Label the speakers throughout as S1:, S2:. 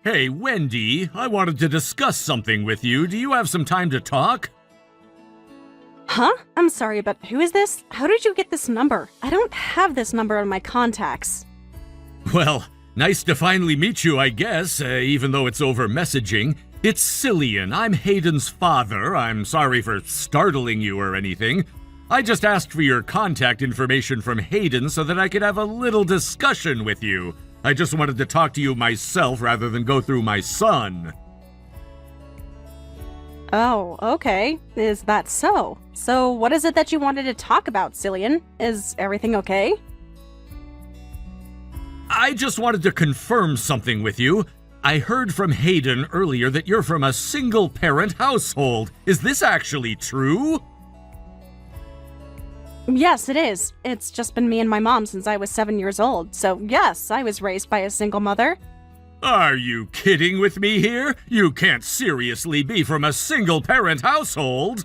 S1: Hey, Wendy, I wanted to discuss something with you. Do you have some time to talk?
S2: Huh? I'm sorry, but who is this? How did you get this number? I don't have this number in my contacts.
S1: Well, nice to finally meet you, I guess, even though it's over messaging. It's Cillian. I'm Hayden's father. I'm sorry for startling you or anything. I just asked for your contact information from Hayden so that I could have a little discussion with you. I just wanted to talk to you myself rather than go through my son.
S2: Oh, okay. Is that so? So what is it that you wanted to talk about, Cillian? Is everything okay?
S1: I just wanted to confirm something with you. I heard from Hayden earlier that you're from a single-parent household. Is this actually true?
S2: Yes, it is. It's just been me and my mom since I was 7 years old, so yes, I was raised by a single mother.
S1: Are you kidding with me here? You can't seriously be from a single-parent household.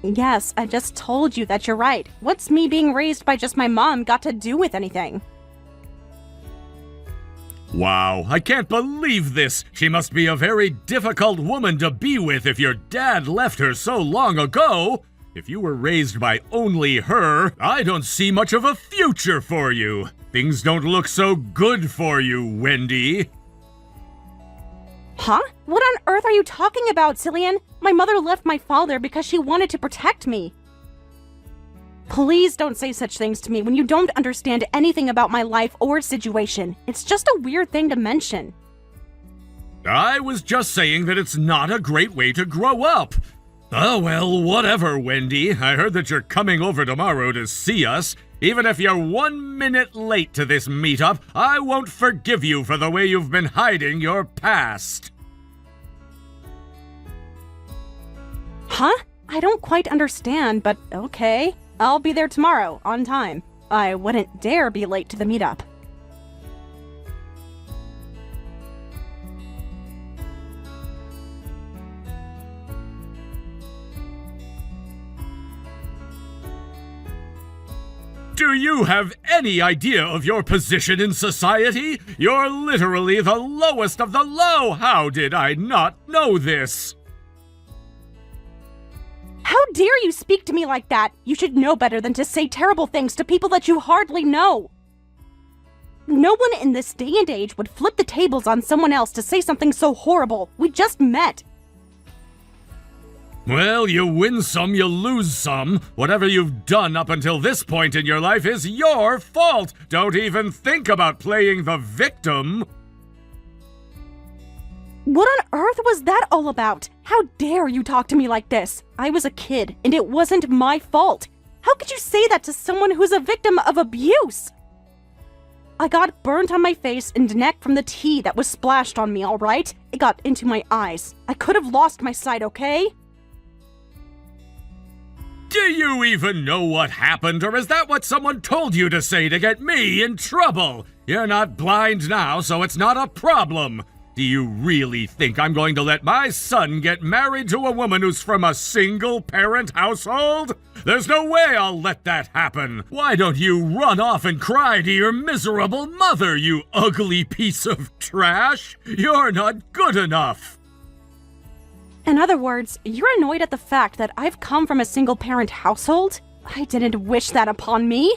S2: Yes, I just told you that you're right. What's me being raised by just my mom got to do with anything?
S1: Wow, I can't believe this. She must be a very difficult woman to be with if your dad left her so long ago. If you were raised by only her, I don't see much of a future for you. Things don't look so good for you, Wendy.
S2: Huh? What on earth are you talking about, Cillian? My mother left my father because she wanted to protect me. Please don't say such things to me when you don't understand anything about my life or situation. It's just a weird thing to mention.
S1: I was just saying that it's not a great way to grow up. Oh well, whatever, Wendy. I heard that you're coming over tomorrow to see us. Even if you're 1 minute late to this meetup, I won't forgive you for the way you've been hiding your past.
S2: Huh? I don't quite understand, but okay. I'll be there tomorrow, on time. I wouldn't dare be late to the meetup.
S1: Do you have any idea of your position in society? You're literally the lowest of the low! How did I not know this?
S2: How dare you speak to me like that? You should know better than to say terrible things to people that you hardly know. No one in this day and age would flip the tables on someone else to say something so horrible. We just met.
S1: Well, you win some, you lose some. Whatever you've done up until this point in your life is your fault. Don't even think about playing the victim.
S2: What on earth was that all about? How dare you talk to me like this? I was a kid, and it wasn't my fault. How could you say that to someone who's a victim of abuse? I got burnt on my face and neck from the tea that was splashed on me, all right? It got into my eyes. I could have lost my sight, okay?
S1: Do you even know what happened, or is that what someone told you to say to get me in trouble? You're not blind now, so it's not a problem. Do you really think I'm going to let my son get married to a woman who's from a single-parent household? There's no way I'll let that happen. Why don't you run off and cry to your miserable mother, you ugly piece of trash? You're not good enough.
S2: In other words, you're annoyed at the fact that I've come from a single-parent household? I didn't wish that upon me.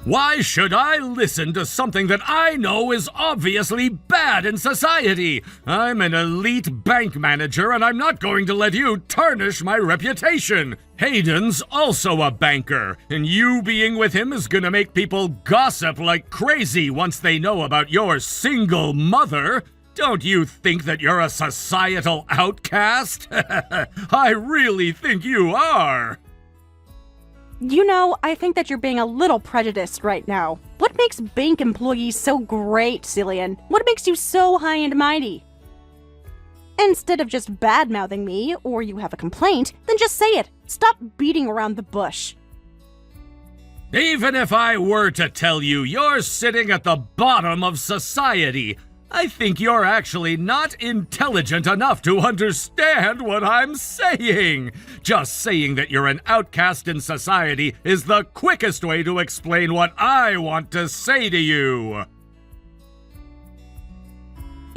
S1: Why should I listen to something that I know is obviously bad in society? I'm an elite bank manager, and I'm not going to let you tarnish my reputation. Hayden's also a banker, and you being with him is gonna make people gossip like crazy once they know about your single mother. Don't you think that you're a societal outcast? I really think you are.
S2: You know, I think that you're being a little prejudiced right now. What makes bank employees so great, Cillian? What makes you so high and mighty? Instead of just bad-mouthing me, or you have a complaint, then just say it. Stop beating around the bush.
S1: Even if I were to tell you you're sitting at the bottom of society, I think you're actually not intelligent enough to understand what I'm saying. Just saying that you're an outcast in society is the quickest way to explain what I want to say to you.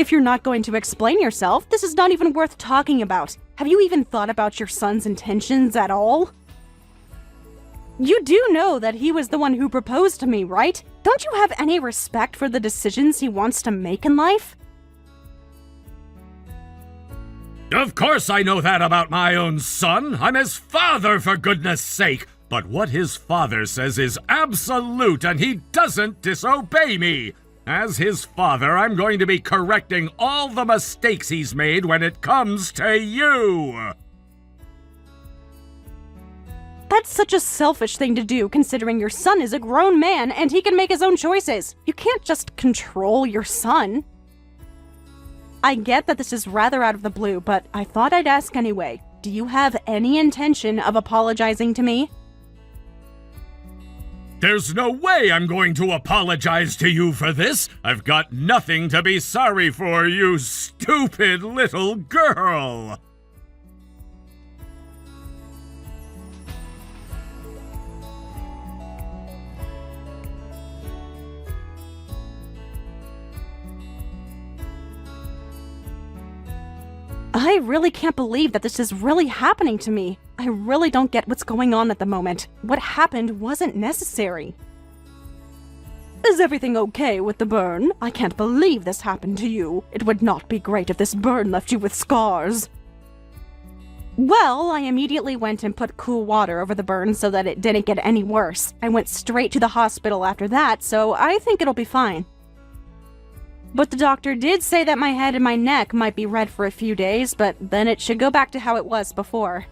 S2: If you're not going to explain yourself, this is not even worth talking about. Have you even thought about your son's intentions at all? You do know that he was the one who proposed to me, right? Don't you have any respect for the decisions he wants to make in life?
S1: Of course I know that about my own son. I'm his father, for goodness sake. But what his father says is absolute, and he doesn't disobey me. As his father, I'm going to be correcting all the mistakes he's made when it comes to you.
S2: That's such a selfish thing to do, considering your son is a grown man and he can make his own choices. You can't just control your son. I get that this is rather out of the blue, but I thought I'd ask anyway. Do you have any intention of apologizing to me?
S1: There's no way I'm going to apologize to you for this. I've got nothing to be sorry for, you stupid little girl.
S2: I really can't believe that this is really happening to me. I really don't get what's going on at the moment. What happened wasn't necessary. Is everything okay with the burn? I can't believe this happened to you. It would not be great if this burn left you with scars. Well, I immediately went and put cool water over the burn so that it didn't get any worse. I went straight to the hospital after that, so I think it'll be fine. But the doctor did say that my head and my neck might be red for a few days, but then it should go back to how it was before.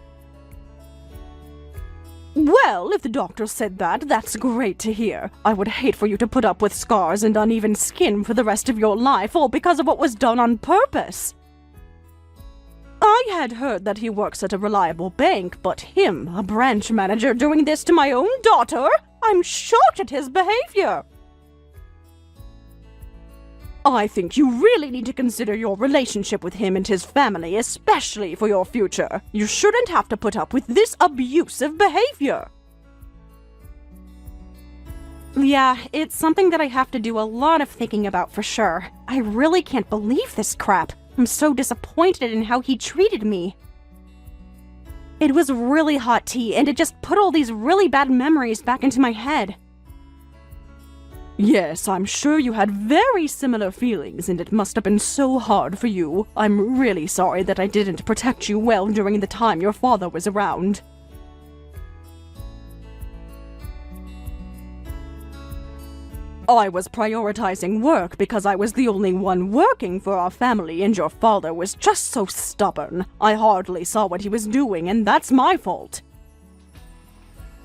S2: Well, if the doctor said that, that's great to hear. I would hate for you to put up with scars and uneven skin for the rest of your life, all because of what was done on purpose. I had heard that he works at a reliable bank, but him, a branch manager, doing this to my own daughter? I'm shocked at his behavior. I think you really need to consider your relationship with him and his family, especially for your future. You shouldn't have to put up with this abusive behavior. Yeah, it's something that I have to do a lot of thinking about for sure. I really can't believe this crap. I'm so disappointed in how he treated me. It was really hot tea, and it just put all these really bad memories back into my head. Yes, I'm sure you had very similar feelings, and it must have been so hard for you. I'm really sorry that I didn't protect you well during the time your father was around. I was prioritizing work because I was the only one working for our family, and your father was just so stubborn. I hardly saw what he was doing, and that's my fault.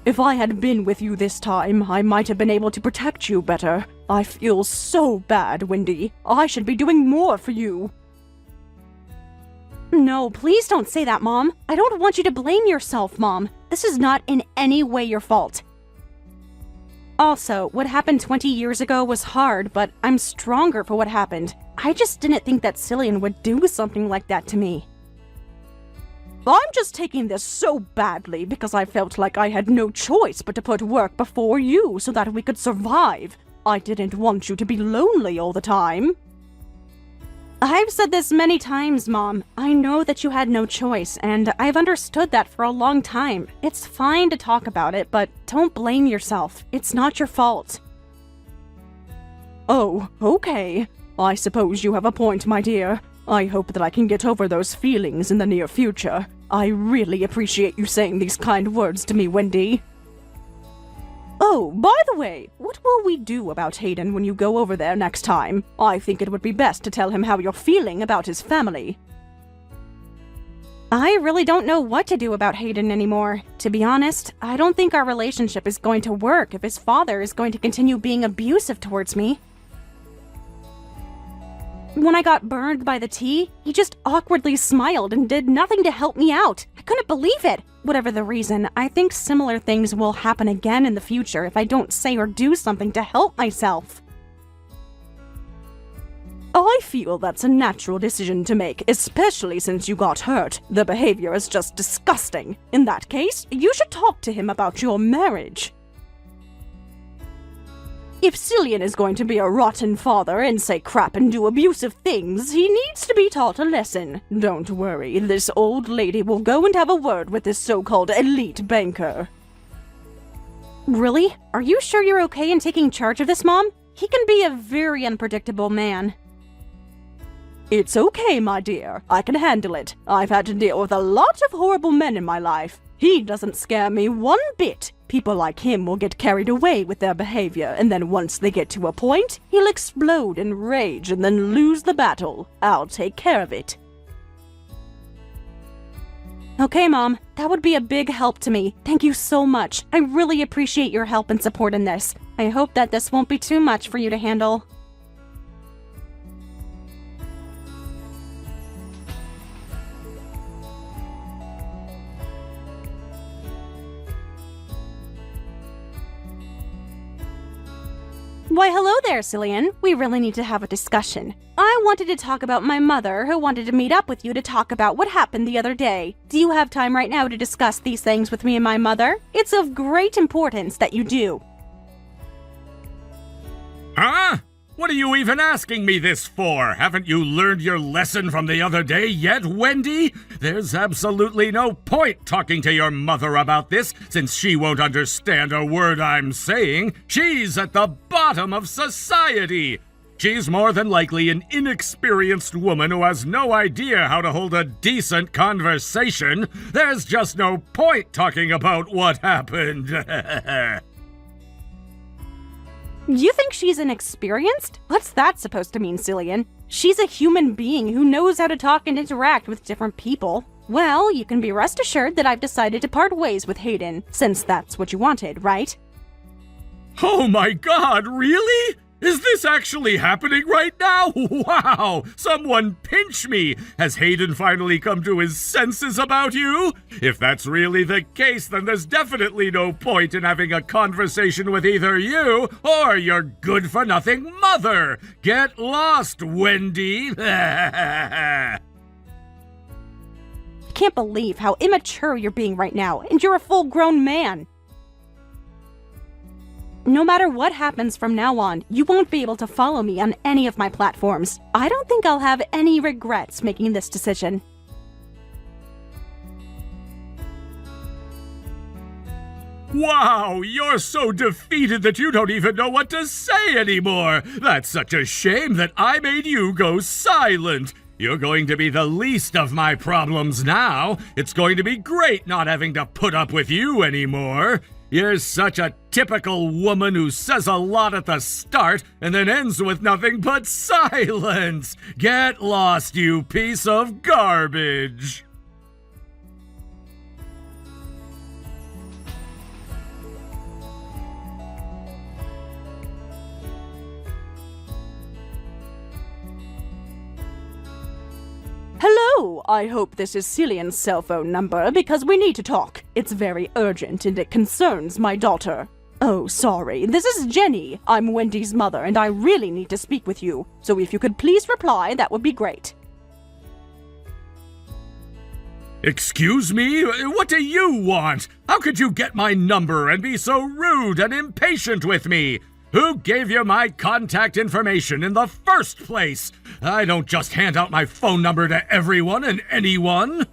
S2: If I had been with you this time, I might have been able to protect you better. I feel so bad, Wendy. I should be doing more for you. No, please don't say that, Mom. I don't want you to blame yourself, Mom. This is not in any way your fault. Also, what happened 20 years ago was hard, but I'm stronger for what happened. I just didn't think that Cillian would do something like that to me. I'm just taking this so badly because I felt like I had no choice but to put work before you so that we could survive. I didn't want you to be lonely all the time. I've said this many times, Mom. I know that you had no choice, and I've understood that for a long time. It's fine to talk about it, but don't blame yourself. It's not your fault. Oh, okay. I suppose you have a point, my dear. I hope that I can get over those feelings in the near future. I really appreciate you saying these kind words to me, Wendy. Oh, by the way, what will we do about Hayden when you go over there next time? I think it would be best to tell him how you're feeling about his family. I really don't know what to do about Hayden anymore. To be honest, I don't think our relationship is going to work if his father is going to continue being abusive towards me. When I got burned by the tea, he just awkwardly smiled and did nothing to help me out. I couldn't believe it. Whatever the reason, I think similar things will happen again in the future if I don't say or do something to help myself. I feel that's a natural decision to make, especially since you got hurt. The behavior is just disgusting. In that case, you should talk to him about your marriage. If Cillian is going to be a rotten father and say crap and do abusive things, he needs to be taught a lesson. Don't worry, this old lady will go and have a word with this so-called elite banker. Really? Are you sure you're okay in taking charge of this, Mom? He can be a very unpredictable man. It's okay, my dear. I can handle it. I've had to deal with a lot of horrible men in my life. He doesn't scare me one bit. People like him will get carried away with their behavior, and then once they get to a point, he'll explode in rage and then lose the battle. I'll take care of it. Okay, Mom. That would be a big help to me. Thank you so much. I really appreciate your help and support in this. I hope that this won't be too much for you to handle. Why, hello there, Cillian. We really need to have a discussion. I wanted to talk about my mother, who wanted to meet up with you to talk about what happened the other day. Do you have time right now to discuss these things with me and my mother? It's of great importance that you do.
S1: Huh? What are you even asking me this for? Haven't you learned your lesson from the other day yet, Wendy? There's absolutely no point talking to your mother about this, since she won't understand a word I'm saying. She's at the bottom of society. She's more than likely an inexperienced woman who has no idea how to hold a decent conversation. There's just no point talking about what happened.
S2: You think she's inexperienced? What's that supposed to mean, Cillian? She's a human being who knows how to talk and interact with different people. Well, you can be rest assured that I've decided to part ways with Hayden, since that's what you wanted, right?
S1: Oh my God, really? Is this actually happening right now? Wow! Someone pinch me! Has Hayden finally come to his senses about you? If that's really the case, then there's definitely no point in having a conversation with either you or your good-for-nothing mother! Get lost, Wendy!
S2: I can't believe how immature you're being right now, and you're a full-grown man! No matter what happens from now on, you won't be able to follow me on any of my platforms. I don't think I'll have any regrets making this decision.
S1: Wow, you're so defeated that you don't even know what to say anymore! That's such a shame that I made you go silent! You're going to be the least of my problems now. It's going to be great not having to put up with you anymore. You're such a typical woman who says a lot at the start and then ends with nothing but silence. Get lost, you piece of garbage.
S2: Hello! I hope this is Cillian's cell phone number because we need to talk. It's very urgent and it concerns my daughter. Oh, sorry. This is Jenny. I'm Wendy's mother and I really need to speak with you. So if you could please reply, that would be great.
S1: Excuse me? What do you want? How could you get my number and be so rude and impatient with me? Who gave you my contact information in the first place? I don't just hand out my phone number to everyone and anyone.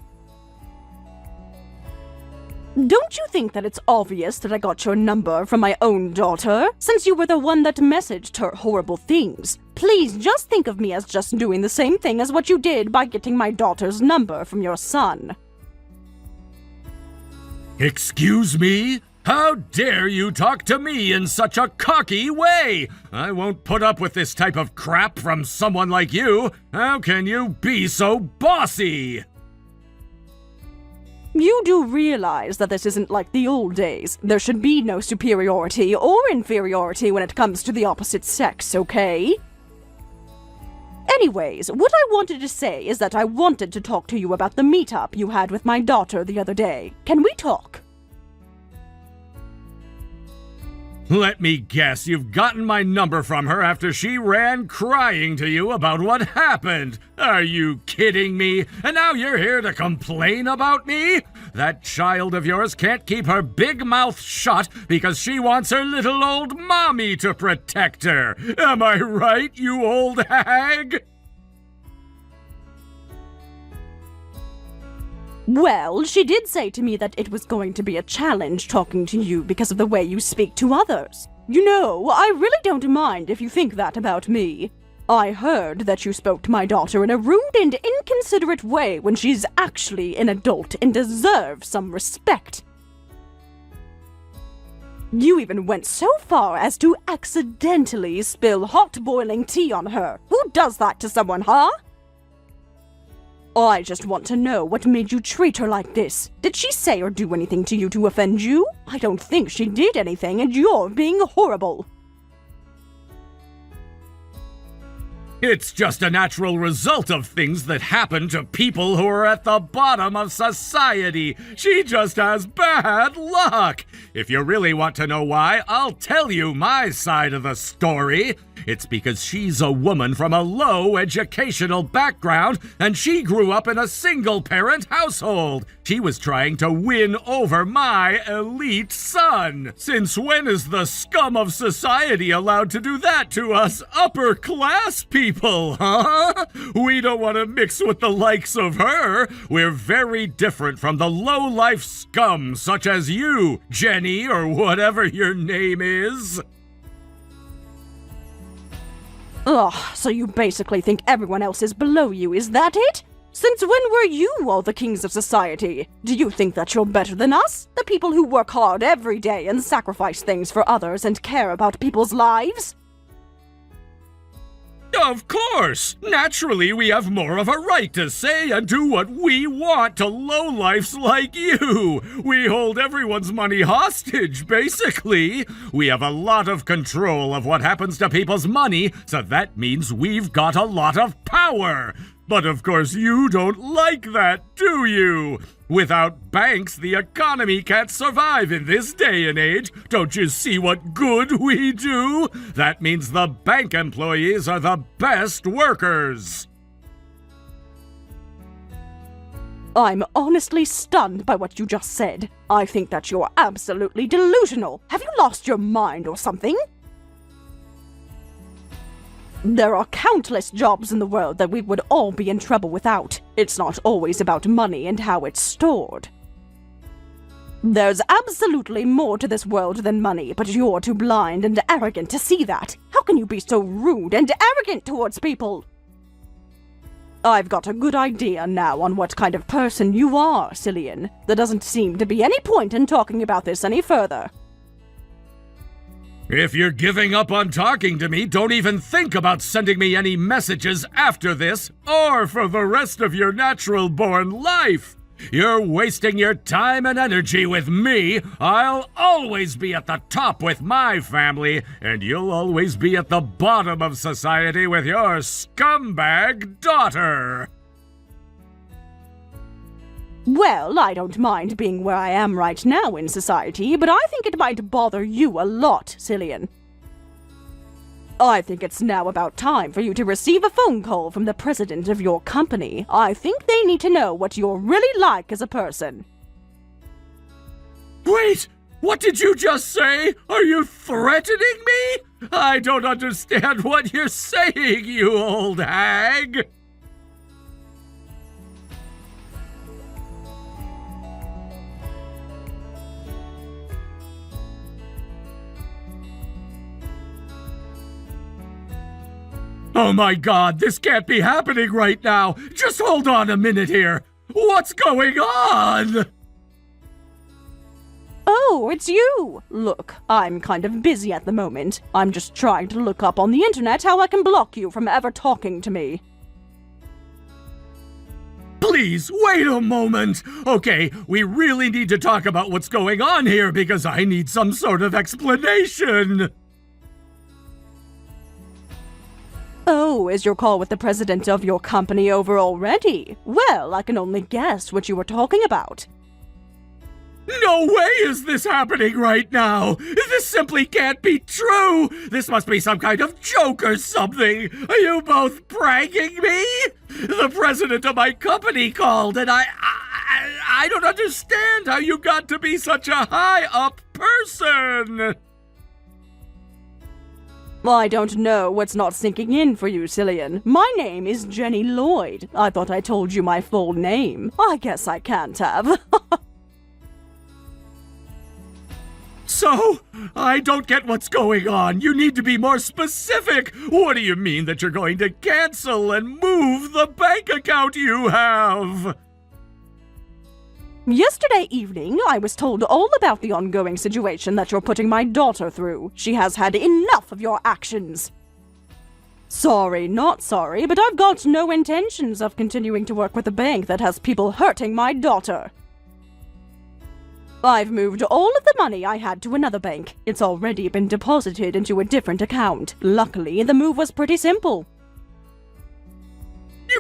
S2: Don't you think that it's obvious that I got your number from my own daughter, since you were the one that messaged her horrible things? Please just think of me as just doing the same thing as what you did by getting my daughter's number from your son.
S1: Excuse me? How dare you talk to me in such a cocky way? I won't put up with this type of crap from someone like you. How can you be so bossy?
S2: You do realize that this isn't like the old days. There should be no superiority or inferiority when it comes to the opposite sex, okay? Anyways, what I wanted to say is that I wanted to talk to you about the meetup you had with my daughter the other day. Can we talk?
S1: Let me guess, you've gotten my number from her after she ran crying to you about what happened. Are you kidding me? And now you're here to complain about me? That child of yours can't keep her big mouth shut because she wants her little old mommy to protect her. Am I right, you old hag?
S2: Well, she did say to me that it was going to be a challenge talking to you because of the way you speak to others. You know, I really don't mind if you think that about me. I heard that you spoke to my daughter in a rude and inconsiderate way when she's actually an adult and deserves some respect. You even went so far as to accidentally spill hot boiling tea on her. Who does that to someone, huh? I just want to know what made you treat her like this. Did she say or do anything to you to offend you? I don't think she did anything, and you're being horrible.
S1: It's just a natural result of things that happen to people who are at the bottom of society. She just has bad luck. If you really want to know why, I'll tell you my side of the story. It's because she's a woman from a low educational background, and she grew up in a single-parent household. She was trying to win over my elite son. Since when is the scum of society allowed to do that to us upper-class people, huh? We don't want to mix with the likes of her. We're very different from the low-life scum such as you, Jenny, or whatever your name is.
S2: Ugh, so you basically think everyone else is below you, is that it? Since when were you all the kings of society? Do you think that you're better than us? The people who work hard every day and sacrifice things for others and care about people's lives?
S1: Of course! Naturally, we have more of a right to say and do what we want to lowlifes like you. We hold everyone's money hostage, basically. We have a lot of control of what happens to people's money, so that means we've got a lot of power. But of course you don't like that, do you? Without banks, the economy can't survive in this day and age. Don't you see what good we do? That means the bank employees are the best workers.
S2: I'm honestly stunned by what you just said. I think that you're absolutely delusional. Have you lost your mind or something? There are countless jobs in the world that we would all be in trouble without. It's not always about money and how it's stored. There's absolutely more to this world than money, but you're too blind and arrogant to see that. How can you be so rude and arrogant towards people? I've got a good idea now on what kind of person you are, Cillian. There doesn't seem to be any point in talking about this any further.
S1: If you're giving up on talking to me, don't even think about sending me any messages after this, or for the rest of your natural-born life. You're wasting your time and energy with me. I'll always be at the top with my family, and you'll always be at the bottom of society with your scumbag daughter.
S2: Well, I don't mind being where I am right now in society, but I think it might bother you a lot, Cillian. I think it's now about time for you to receive a phone call from the president of your company. I think they need to know what you're really like as a person.
S1: Wait! What did you just say? Are you threatening me? I don't understand what you're saying, you old hag! Oh my god, this can't be happening right now! Just hold on a minute here! What's going on?
S2: Oh, it's you! Look, I'm kind of busy at the moment. I'm just trying to look up on the internet how I can block you from ever talking to me.
S1: Please, wait a moment! Okay, we really need to talk about what's going on here because I need some sort of explanation!
S2: Oh, is your call with the president of your company over already? Well, I can only guess what you were talking about.
S1: No way is this happening right now! This simply can't be true! This must be some kind of joke or something! Are you both pranking me? The president of my company called, and I don't understand how you got to be such a high-up person!
S2: I don't know what's not sinking in for you, Cillian. My name is Jenny Lloyd. I thought I told you my full name. I guess I can't have.
S1: So, I don't get what's going on. You need to be more specific. What do you mean that you're going to cancel and move the bank account you have?
S2: Yesterday evening, I was told all about the ongoing situation that you're putting my daughter through. She has had enough of your actions. Sorry, not sorry, but I've got no intentions of continuing to work with a bank that has people hurting my daughter. I've moved all of the money I had to another bank. It's already been deposited into a different account. Luckily, the move was pretty simple.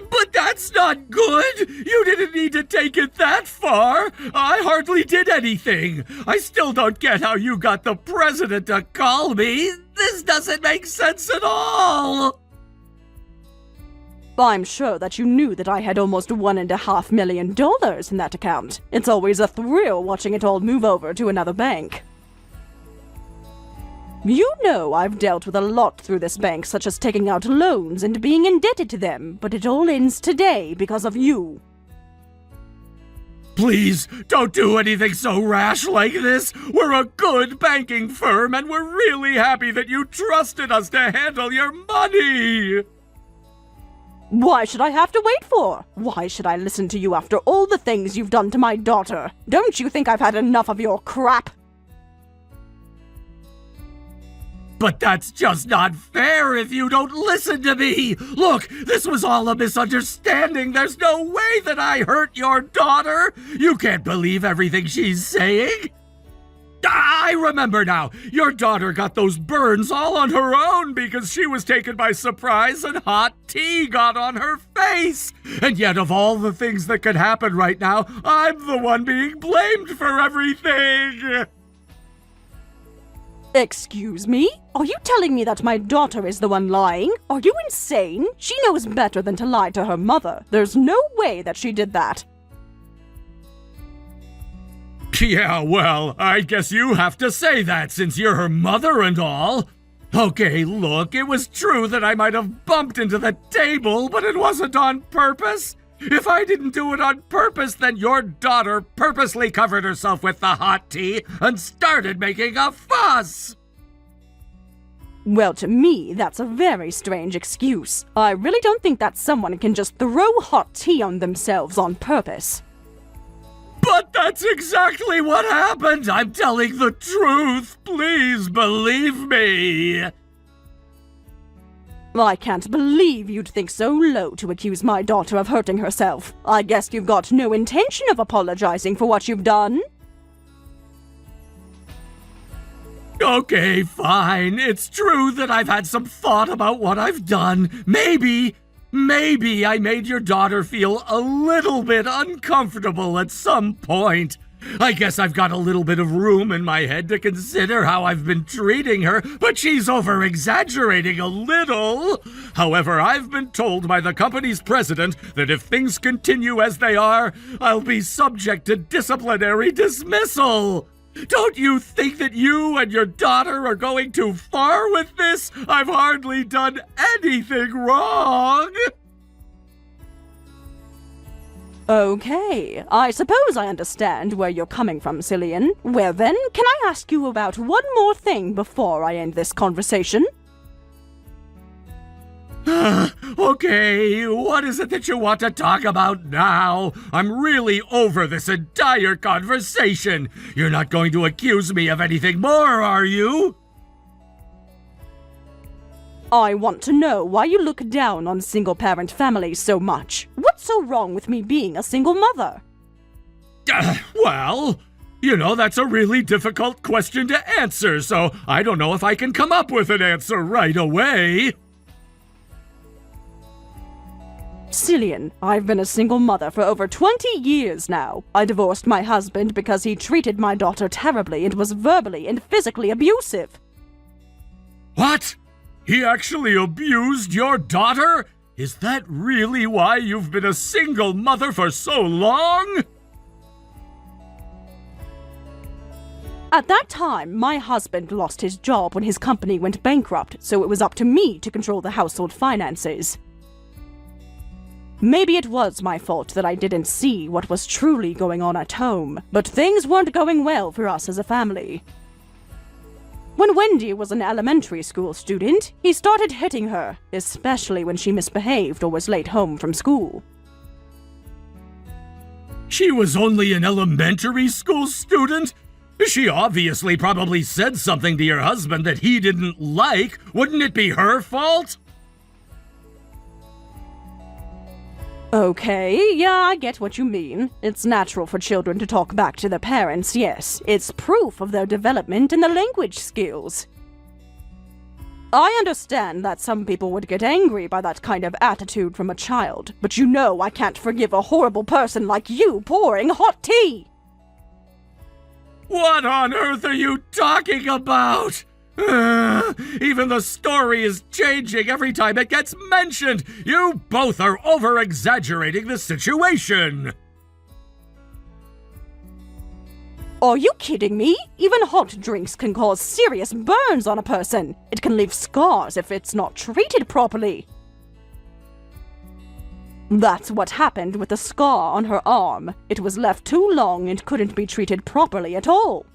S1: But that's not good! You didn't need to take it that far! I hardly did anything! I still don't get how you got the president to call me! This doesn't make sense at all!
S2: I'm sure that you knew that I had almost $1.5 million in that account. It's always a thrill watching it all move over to another bank. You know I've dealt with a lot through this bank, such as taking out loans and being indebted to them, but it all ends today because of you.
S1: Please, don't do anything so rash like this. We're a good banking firm, and we're really happy that you trusted us to handle your money.
S2: Why should I have to wait for? Why should I listen to you after all the things you've done to my daughter? Don't you think I've had enough of your crap?
S1: But that's just not fair if you don't listen to me! Look, this was all a misunderstanding! There's no way that I hurt your daughter! You can't believe everything she's saying! I remember now! Your daughter got those burns all on her own because she was taken by surprise and hot tea got on her face! And yet of all the things that could happen right now, I'm the one being blamed for everything!
S2: Excuse me? Are you telling me that my daughter is the one lying? Are you insane? She knows better than to lie to her mother. There's no way that she did that.
S1: Yeah, well, I guess you have to say that since you're her mother and all. Okay, look, it was true that I might have bumped into the table, but it wasn't on purpose. If I didn't do it on purpose, then your daughter purposely covered herself with the hot tea and started making a fuss.
S2: Well, to me, that's a very strange excuse. I really don't think that someone can just throw hot tea on themselves on purpose.
S1: But that's exactly what happened! I'm telling the truth! Please believe me!
S2: I can't believe you'd think so low to accuse my daughter of hurting herself. I guess you've got no intention of apologizing for what you've done.
S1: Okay, fine. It's true that I've had some thought about what I've done. Maybe I made your daughter feel a little bit uncomfortable at some point. I guess I've got a little bit of room in my head to consider how I've been treating her, but she's over-exaggerating a little. However, I've been told by the company's president that if things continue as they are, I'll be subject to disciplinary dismissal. Don't you think that you and your daughter are going too far with this? I've hardly done anything wrong.
S2: Okay, I suppose I understand where you're coming from, Cillian. Well then, can I ask you about one more thing before I end this conversation?
S1: Okay, what is it that you want to talk about now? I'm really over this entire conversation. You're not going to accuse me of anything more, are you?
S2: I want to know why you look down on single-parent families so much. What's so wrong with me being a single mother?
S1: Well, you know, that's a really difficult question to answer, so I don't know if I can come up with an answer right away.
S2: Cillian, I've been a single mother for over 20 years now. I divorced my husband because he treated my daughter terribly and was verbally and physically abusive.
S1: What? He actually abused your daughter? Is that really why you've been a single mother for so long?
S2: At that time, my husband lost his job when his company went bankrupt, so it was up to me to control the household finances. Maybe it was my fault that I didn't see what was truly going on at home, but things weren't going well for us as a family. When Wendy was an elementary school student, he started hitting her, especially when she misbehaved or was late home from school.
S1: She was only an elementary school student? She obviously probably said something to your husband that he didn't like. Wouldn't it be her fault?
S2: Okay, yeah, I get what you mean. It's natural for children to talk back to their parents, yes. It's proof of their development in the language skills. I understand that some people would get angry by that kind of attitude from a child, but you know I can't forgive a horrible person like you pouring hot tea!
S1: What on earth are you talking about? Even the story is changing every time it gets mentioned. You both are over-exaggerating the situation.
S2: Are you kidding me? Even hot drinks can cause serious burns on a person. It can leave scars if it's not treated properly. That's what happened with the scar on her arm. It was left too long and couldn't be treated properly at all.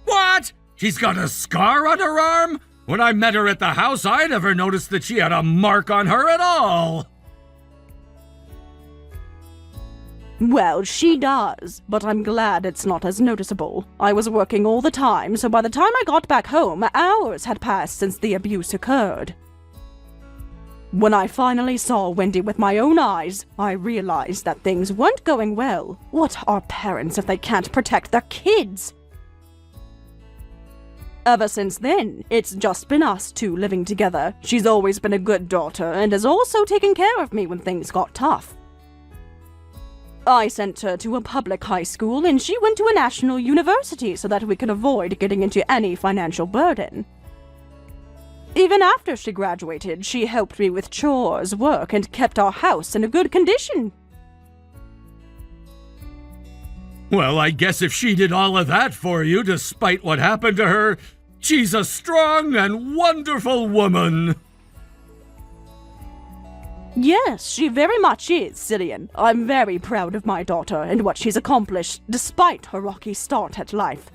S1: What? She's got a scar on her arm? When I met her at the house, I never noticed that she had a mark on her at all.
S2: Well, she does, but I'm glad it's not as noticeable. I was working all the time, so by the time I got back home, hours had passed since the abuse occurred. When I finally saw Wendy with my own eyes, I realized that things weren't going well. What are parents if they can't protect their kids? Ever since then, it's just been us two living together. She's always been a good daughter and has also taken care of me when things got tough. I sent her to a public high school and she went to a national university so that we could avoid getting into any financial burden. Even after she graduated, she helped me with chores, work, and kept our house in a good condition.
S1: Well, I guess if she did all of that for you, despite what happened to her, she's a strong and wonderful woman.
S2: Yes, she very much is, Cillian. I'm very proud of my daughter and what she's accomplished, despite her rocky start at life.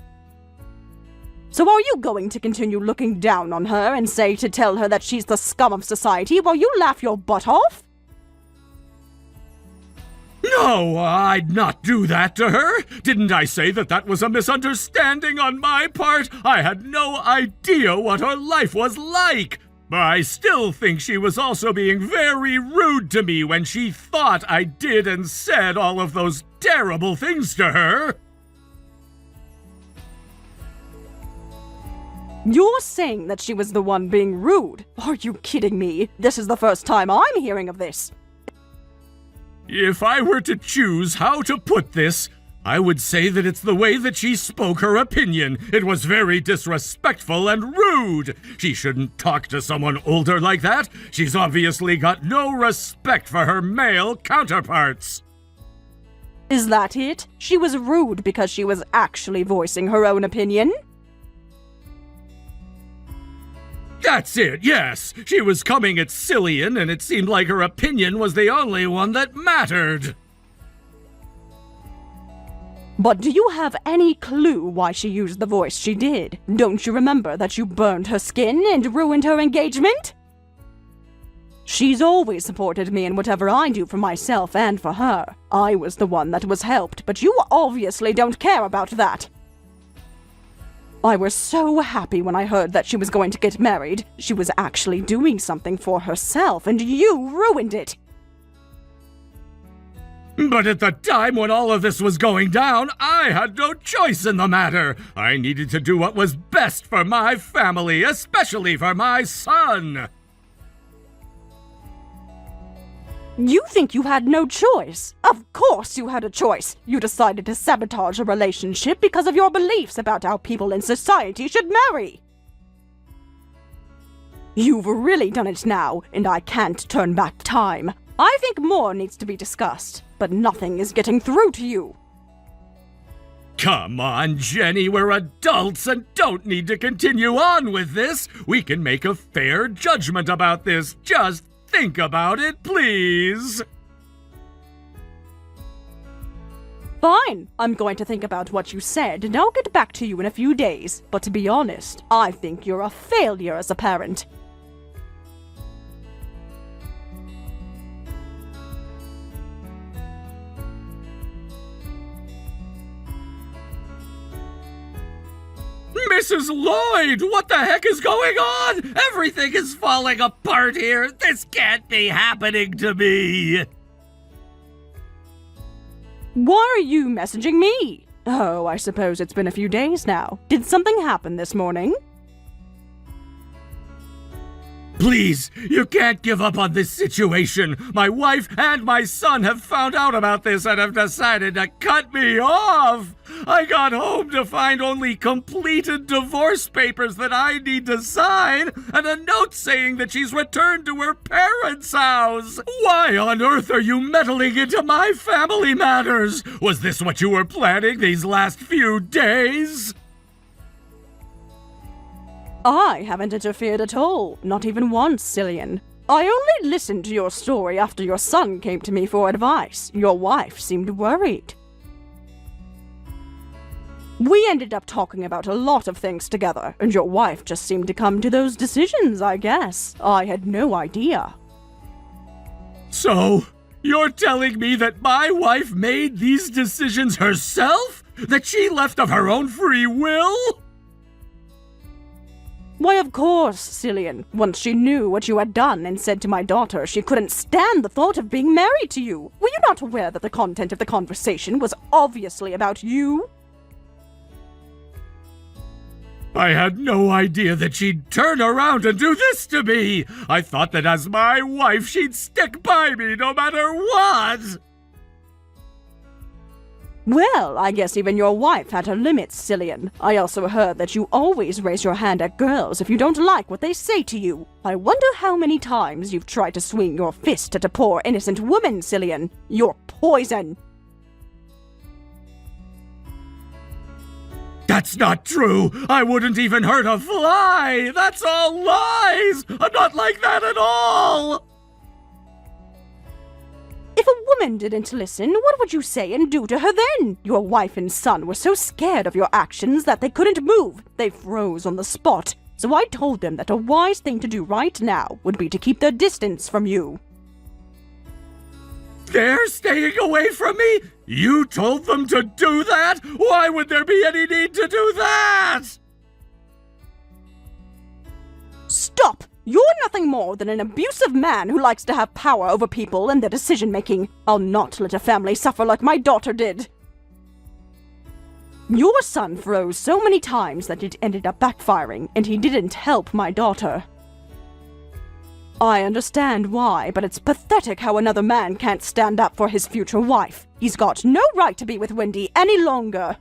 S2: So are you going to continue looking down on her and say to tell her that she's the scum of society while you laugh your butt off?
S1: No, I'd not do that to her. Didn't I say that that was a misunderstanding on my part? I had no idea what her life was like. But I still think she was also being very rude to me when she thought I did and said all of those terrible things to her.
S2: You're saying that she was the one being rude? Are you kidding me? This is the first time I'm hearing of this.
S1: If I were to choose how to put this, I would say that it's the way that she spoke her opinion. It was very disrespectful and rude. She shouldn't talk to someone older like that. She's obviously got no respect for her male counterparts.
S2: Is that it? She was rude because she was actually voicing her own opinion?
S1: That's it, yes. She was coming at Cillian, and it seemed like her opinion was the only one that mattered.
S2: But do you have any clue why she used the voice she did? Don't you remember that you burned her skin and ruined her engagement? She's always supported me in whatever I do for myself and for her. I was the one that was helped, but you obviously don't care about that. I was so happy when I heard that she was going to get married. She was actually doing something for herself, and you ruined it.
S1: But at the time when all of this was going down, I had no choice in the matter. I needed to do what was best for my family, especially for my son.
S2: You think you had no choice? Of course you had a choice! You decided to sabotage a relationship because of your beliefs about how people in society should marry! You've really done it now, and I can't turn back time. I think more needs to be discussed, but nothing is getting through to you.
S1: Come on, Jenny, we're adults and don't need to continue on with this. We can make a fair judgment about this. Just think about it, please.
S2: Fine, I'm going to think about what you said, and I'll get back to you in a few days. But to be honest, I think you're a failure as a parent.
S1: Mrs. Lloyd, what the heck is going on? Everything is falling apart here. This can't be happening to me.
S2: Why are you messaging me? Oh, I suppose it's been a few days now. Did something happen this morning?
S1: Please, you can't give up on this situation. My wife and my son have found out about this and have decided to cut me off. I got home to find only completed divorce papers that I need to sign and a note saying that she's returned to her parents' house. Why on earth are you meddling into my family matters? Was this what you were planning these last few days?
S2: I haven't interfered at all, not even once, Cillian. I only listened to your story after your son came to me for advice. Your wife seemed worried. We ended up talking about a lot of things together, and your wife just seemed to come to those decisions, I guess. I had no idea.
S1: So, you're telling me that my wife made these decisions herself? That she left of her own free will?
S2: Why, of course, Cillian. Once she knew what you had done and said to my daughter she couldn't stand the thought of being married to you. Were you not aware that the content of the conversation was obviously about you?
S1: I had no idea that she'd turn around and do this to me. I thought that as my wife, she'd stick by me no matter what.
S2: Well, I guess even your wife had her limits, Cillian. I also heard that you always raise your hand at girls if you don't like what they say to you. I wonder how many times you've tried to swing your fist at a poor innocent woman, Cillian. You're poison.
S1: That's not true. I wouldn't even hurt a fly. That's all lies. I'm not like that at all.
S2: If a woman didn't listen, what would you say and do to her then? Your wife and son were so scared of your actions that they couldn't move. They froze on the spot. So I told them that a wise thing to do right now would be to keep their distance from you.
S1: They're staying away from me? You told them to do that? Why would there be any need to do that?
S2: Stop! You're nothing more than an abusive man who likes to have power over people and their decision-making. I'll not let a family suffer like my daughter did. Your son froze so many times that it ended up backfiring, and he didn't help my daughter. I understand why, but it's pathetic how another man can't stand up for his future wife. He's got no right to be with Wendy any longer.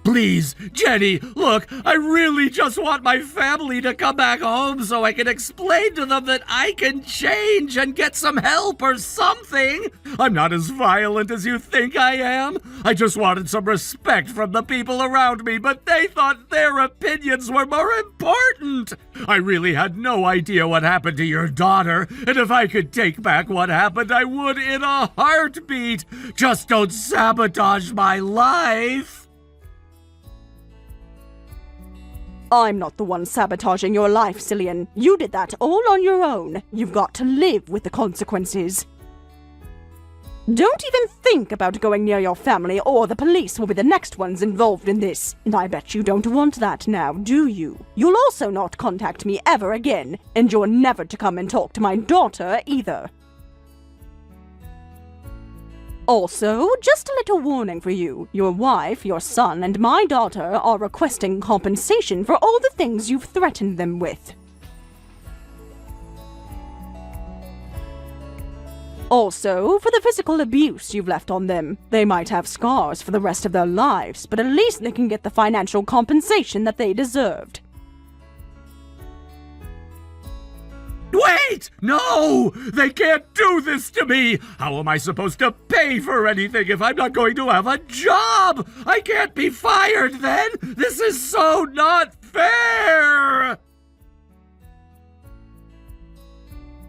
S1: Please, Jenny, look, I really just want my family to come back home so I can explain to them that I can change and get some help or something. I'm not as violent as you think I am. I just wanted some respect from the people around me, but they thought their opinions were more important. I really had no idea what happened to your daughter, and if I could take back what happened, I would in a heartbeat. Just don't sabotage my life.
S2: I'm not the one sabotaging your life, Cillian. You did that all on your own. You've got to live with the consequences. Don't even think about going near your family, or the police will be the next ones involved in this. And I bet you don't want that now, do you? You'll also not contact me ever again, and you're never to come and talk to my daughter either. Also, just a little warning for you. Your wife, your son, and my daughter are requesting compensation for all the things you've threatened them with. Also, for the physical abuse you've left on them, they might have scars for the rest of their lives, but at least they can get the financial compensation that they deserved.
S1: Wait! No! They can't do this to me! How am I supposed to pay for anything if I'm not going to have a job? I can't be fired then! This is so not fair!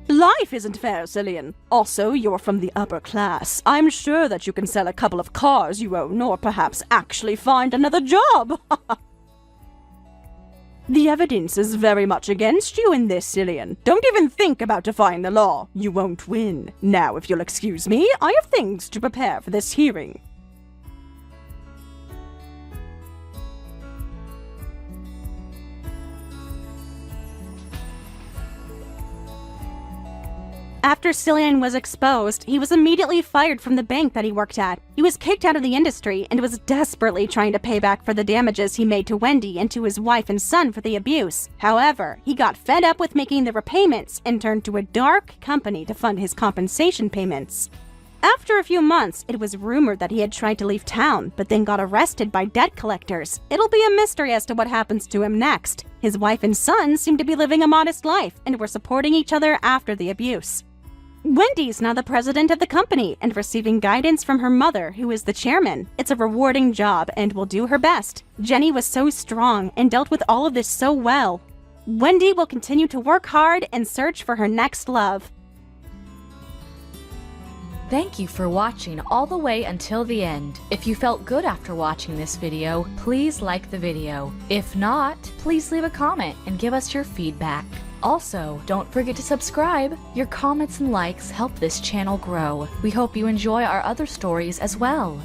S2: Life isn't fair, Cillian. Also, you're from the upper class. I'm sure that you can sell a couple of cars you own, or perhaps actually find another job. The evidence is very much against you in this, Cillian. Don't even think about defying the law. You won't win. Now, if you'll excuse me, I have things to prepare for this hearing. After Cillian was exposed, he was immediately fired from the bank that he worked at. He was kicked out of the industry and was desperately trying to pay back for the damages he made to Wendy and to his wife and son for the abuse. However, he got fed up with making the repayments and turned to a dark company to fund his compensation payments. After a few months, it was rumored that he had tried to leave town, but then got arrested by debt collectors. It'll be a mystery as to what happens to him next. His wife and son seem to be living a modest life and were supporting each other after the abuse. Wendy's now the president of the company and receiving guidance from her mother, who is the chairman. It's a rewarding job and will do her best. Jenny was so strong and dealt with all of this so well. Wendy will continue to work hard and search for her next love.
S3: Thank you for watching all the way until the end. If you felt good after watching this video, please like the video. If not, please leave a comment and give us your feedback. Also, don't forget to subscribe. Your comments and likes help this channel grow. We hope you enjoy our other stories as well.